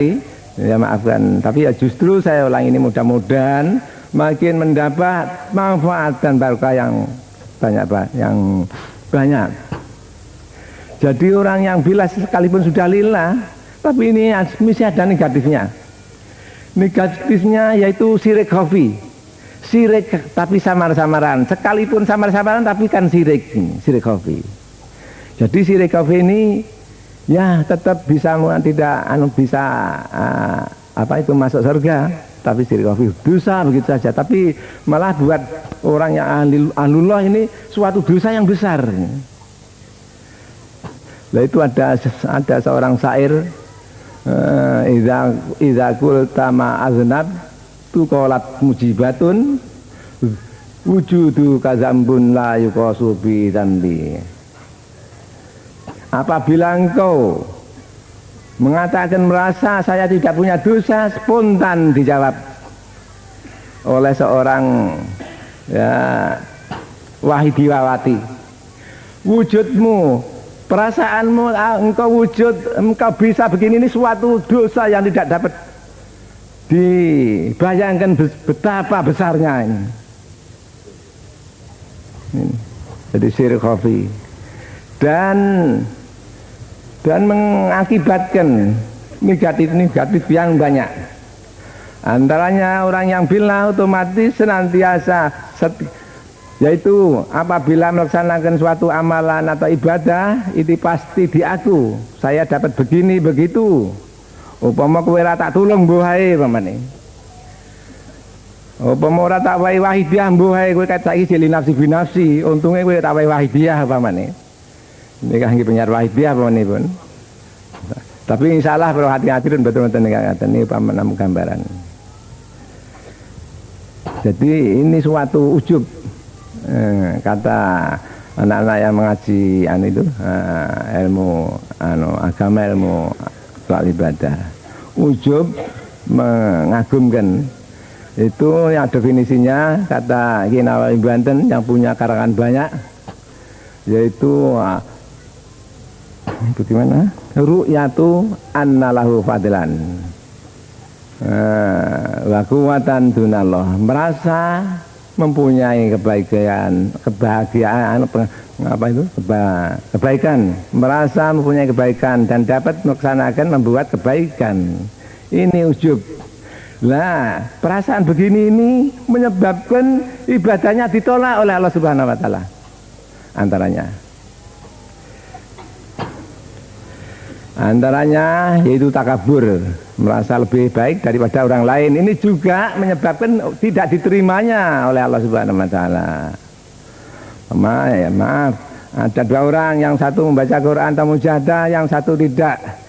ya maafkan, tapi ya justru saya ulang ini mudah-mudahan makin mendapat manfaat dan barokah yang banyak. Jadi orang yang bila sekalipun sudah lillah, tapi ini mesti ada negatifnya. Negatifnya yaitu sirik khafi. Sirik tapi samar-samaran. Sekalipun samar-samaran tapi kan sirik khafi. Jadi sirik khafi ini ya tetap bisa tidak bisa masuk surga, tapi sirik khafi dosa begitu saja. Tapi malah buat orang yang ahlullah ini suatu dosa yang besar. Nah itu ada seorang syair, idza qulta ma aznab tu qalat mujibatun wujudu kazambun la yuqasu bi dzambi. Apabila engkau mengatakan merasa saya tidak punya dosa, spontan dijawab oleh seorang wahidiwawati, wujudmu, perasaanmu, engkau bisa begini, ini suatu dosa yang tidak dapat dibayangkan betapa besarnya ini. Jadi sirik khafi dan mengakibatkan negatif yang banyak. Antaranya orang yang bila otomatis senantiasa yaitu apabila melaksanakan suatu amalan atau ibadah itu pasti diaku saya dapat begini begitu. Upama kowe ora tak tulung mbuh ae pamane. Upama ora tak wae wahidiah mbuh ae kowe kat saiki jeli nafsi binafsi, untunge kowe tak wae wahidiah pamane. Ini kan penyiar wahidiah pamane pun. Tapi insyaallah kalau hati-hati dan betul-betul ngaten ini pamane gambaran. Jadi ini suatu ujub. Kata anak-anak yang mengaji ilmu agama, ilmu soal ibadah, ujub mengagumkan. Itu yang definisinya kata Ki Nawawi Banten yang punya karangan banyak, yaitu bagaimana ru'yatu annalahu fadlan wa quwwatan dunallah, merasa mempunyai kebahagiaan, kebaikan, merasa mempunyai kebaikan dan dapat melaksanakan membuat kebaikan. Ini ujub. Nah, perasaan begini ini menyebabkan ibadahnya ditolak oleh Allah Subhanahu wa taala. Antaranya yaitu takabur, merasa lebih baik daripada orang lain. Ini juga menyebabkan tidak diterimanya oleh Allah Subhanahu wa taala. Maaf, ada dua orang, yang satu membaca Quran atau mujahadah, yang satu tidak.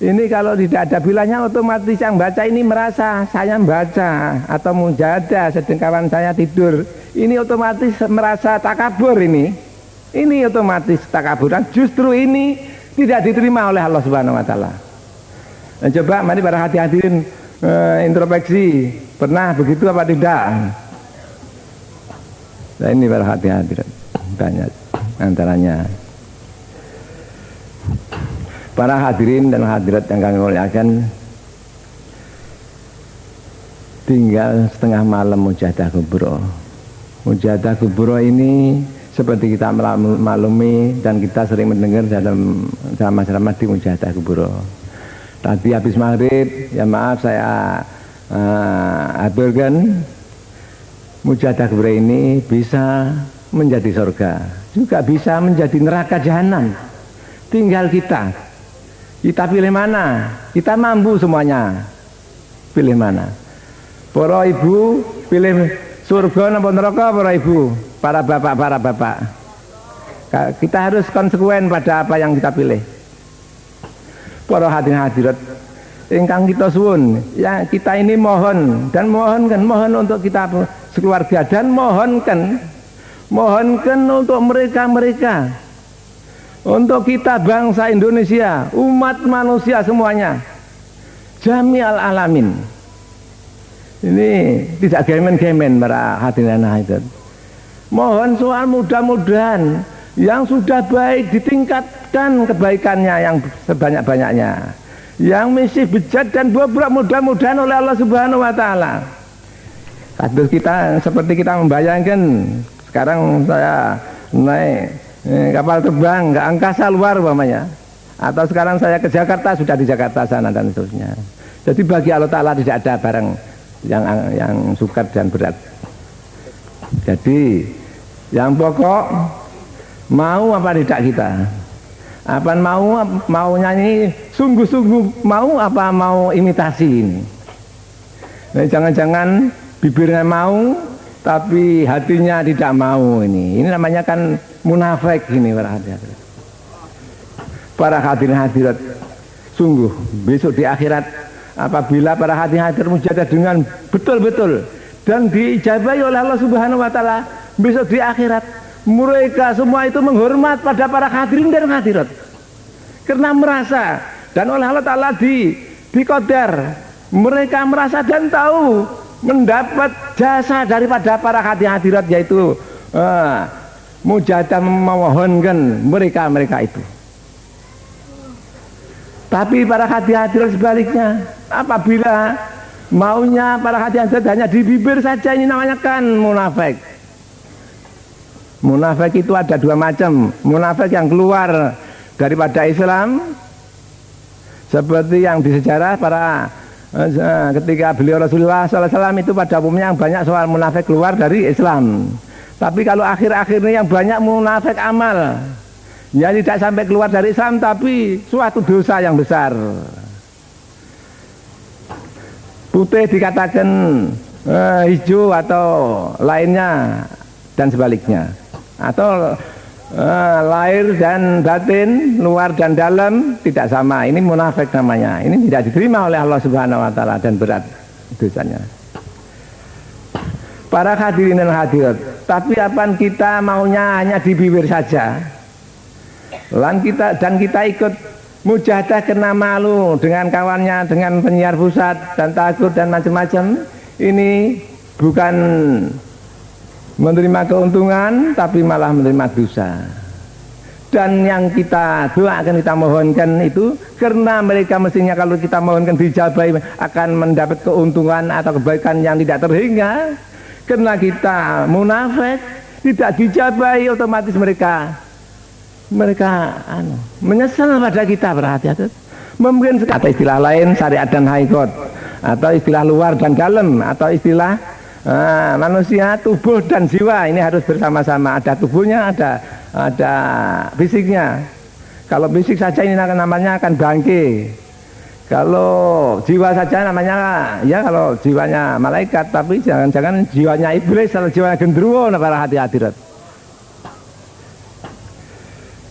Ini kalau tidak ada bilangnya, otomatis yang baca ini merasa saya membaca atau mujahadah sedang kawan saya tidur. Ini otomatis merasa takabur ini. Ini otomatis takaburan, justru ini tidak diterima oleh Allah Subhanahu wa taala. Nah, coba mari para hati-hatirin introspeksi, pernah begitu apa tidak? Nah, ini para hati-hatirin banyak antaranya. Para hadirin dan hadirat yang kami muliakan, tinggal setengah malam mujahadah kubro. Mujahadah kubro ini seperti kita maklumi dan kita sering mendengar dalam ceramah-ceramah di mujahadah kubro. Tadi habis maghrib, ya maaf saya aturkan mujahadah kubro ini bisa menjadi surga, juga bisa menjadi neraka jahanam. Tinggal kita pilih mana. Kita mampu semuanya, pilih mana. Para ibu pilih surga napa neraka, para ibu, para bapak. Kita harus konsekuen pada apa yang kita pilih. Para hadirin hadirat ingkang kita suwun, ya kita ini mohon untuk kita sekeluarga, dan mohonkan untuk mereka, untuk kita bangsa Indonesia, umat manusia semuanya, jami'al alamin. Ini tidak gemen-gemen para hadirin hadirat. Mohon soal mudah-mudahan yang sudah baik ditingkatkan kebaikannya yang sebanyak-banyaknya. yang mesti bejat dan bobrok mudah-mudahan oleh Allah Subhanahu wa taala. Kados kita seperti kita membayangkan sekarang saya naik kapal terbang ke angkasa luar umpamanya, atau sekarang saya ke Jakarta, sudah di Jakarta sana dan seterusnya. Jadi bagi Allah Ta'ala tidak ada barang yang sukar dan berat. Jadi yang pokok mau apa tidak kita, apa maunya ini sungguh-sungguh mau apa mau imitasi ini. Nah, jangan-jangan bibirnya mau tapi hatinya tidak mau, ini namanya kan munafik ini para hadirin hadirat. Sungguh besok di akhirat apabila para hadirin hadirat mujahadah dengan betul-betul dan diijabahi oleh Allah Subhanahu wa taala, besok di akhirat mereka semua itu menghormat pada para hadirin dan hadirat karena merasa dan oleh Allah Ta'ala diqadar mereka merasa dan tahu mendapat jasa daripada para hadirin hadirat, yaitu mujahadah memohonkan mereka itu. Tapi para hadirin hadirat sebaliknya, apabila maunya para hadirin hadirat hanya di bibir saja, ini namanya kan munafik. Munafik itu ada dua macam. Munafik yang keluar daripada Islam, seperti yang di sejarah para ketika beliau Rasulullah SAW itu pada umumnya yang banyak soal munafik keluar dari Islam. Tapi kalau akhir-akhir ini yang banyak munafik amal, ya tidak sampai keluar dari Islam tapi suatu dosa yang besar. Putih dikatakan hijau atau lainnya dan sebaliknya, atau lahir dan batin, luar dan dalam tidak sama. Ini munafik namanya. Ini tidak diterima oleh Allah Subhanahu wa taala dan berat dosanya. Para hadirin dan hadirat, tapi apa kita maunya hanya di bibir saja. Dan kita ikut mujahadah karena malu dengan kawannya, dengan penyiar pusat dan takut dan macam-macam. Ini bukan menerima keuntungan tapi malah menerima dosa. Dan yang kita doakan, kita mohonkan itu karena mereka mestinya kalau kita mohonkan dijabahi akan mendapat keuntungan atau kebaikan yang tidak terhingga. Karena kita munafik tidak dijabahi, otomatis mereka menyesal pada kita. Berhati-hati. Mungkin kata istilah lain syariat dan hakikat, atau istilah luar dan dalam, atau istilah manusia, tubuh dan jiwa ini harus bersama-sama. Ada tubuhnya, ada fisiknya. Kalau fisik saja ini namanya akan bangke. Kalau jiwa saja namanya, ya kalau jiwanya malaikat, tapi jangan-jangan jiwanya iblis atau jiwanya gendruwo. Para hadirat,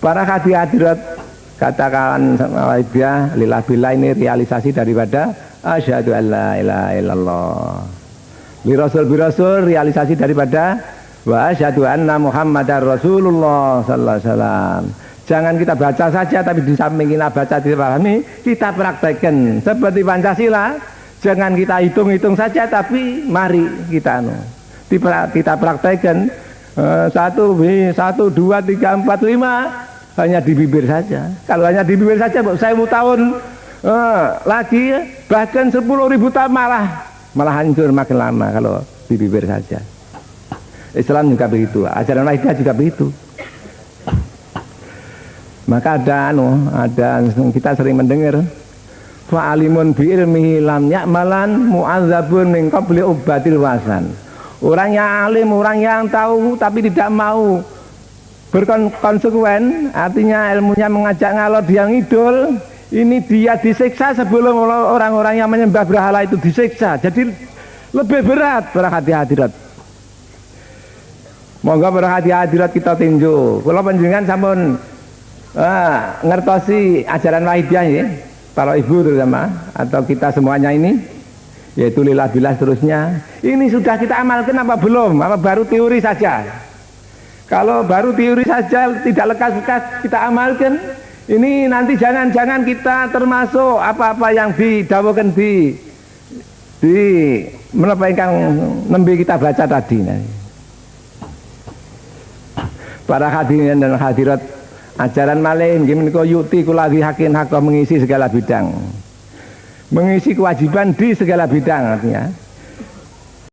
para hadirat, katakan sama dia lillah billah, ini realisasi daripada asyhadu alla ilaha illallah. Birasul realisasi daripada wa asyhadu anna Muhammadar Rasulullah sallallahu alaihi wasallam. Jangan kita baca saja, tapi di samping kita baca dipahami, kita praktekkan seperti Pancasila. Jangan kita hitung-hitung saja, tapi mari kita praktekkan 1, 2, 3, 4, 5 hanya di bibir saja. Kalau hanya di bibir saja, 1000 tahun lagi, bahkan 10.000 tahun malah hancur makin lama kalau di bibir saja. Islam juga begitu, ajaran Wahidiyah juga begitu. Maka ada kita sering mendengar fa'alimun bi ilmihi lam ya'malan mu'adzabun min qabli ubatil wasan. Orang yang alim, orang yang tahu tapi tidak mau berkonsekuen, artinya ilmunya mengajak ngalor dia ngidul, ini dia disiksa sebelum orang-orang yang menyembah berhala itu disiksa. Jadi lebih berat para hadirat. Monggo para hadirat kita tinju. Kula panjenengan sampun ngertosi ajaran Wahidiyah ya, para ibu terutama, atau kita semuanya ini, yaitu lillah billah seterusnya. Ini sudah kita amalkan apa belum? Apa baru teori saja? Kalau baru teori saja tidak lekas-lekas kita amalkan, ini nanti jangan-jangan kita termasuk apa-apa yang didawuhkan di menapa ingkang nembe kita baca tadi. Para hadirin dan hadirat, ajaran malih nggih menika yukti kula hakin hak mengisi segala bidang. mengisi kewajiban di segala bidang artinya.